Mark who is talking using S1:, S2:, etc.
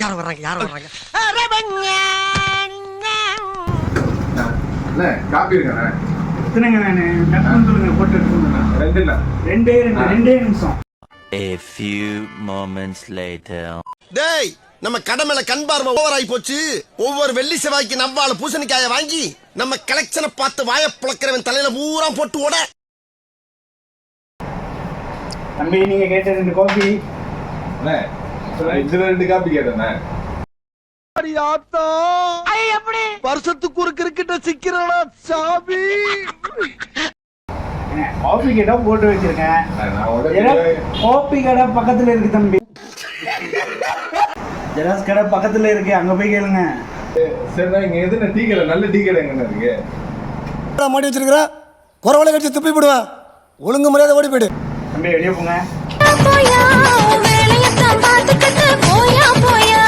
S1: யார் வர்றாங்க
S2: காப்பி இருக்கானே
S3: எத்தனைங்க நானு சொல்லுங்க போட்டு ரெண்டே நிமிஷம்.
S4: A few moments later.
S1: டேய் நம்ம கடமையில கண் பார்வை ஓவர் ஆகி போச்சு. ஒவ்வொரு வெள்ளி செவ்வாய்க்கு நவ்வால பூசணிக்காய வாங்கி நம்ம கலெக்ஷனை பார்த்து வாய புழக்கிறவன் தலையில பூரா போட்டு ஓட.
S3: தம்பி நீங்க கேட்ட 2 காபி.
S2: இதுல 2 காப்பி கேட்டேன்.
S1: வருஷத்துக்கு ஒரு கிரிக்கெட்ட சிக்கிறடா சாமி.
S3: காபி கேட்டா போட்டு வச்சிருக்கேன். காபி கடை பக்கத்துல இருக்கு தம்பி. ஜெராக்ஸ் கடை பக்கத்துல இருக்கு, அங்க போய் கேளுங்க.
S2: சரி இங்க எதுனா டீ கடை, நல்ல டீ கடை எங்க இருக்கு?
S1: மாட்டி வச்சிருக்கிற குறவளை கடிச்சு துப்பி போடுவேன். ஒழுங்கு மரியாதை ஓடி போயிடு.
S3: தம்பி வெளியே போங்க.
S5: போயா வேலையத்தான் பார்த்துக்கிட்டு போயா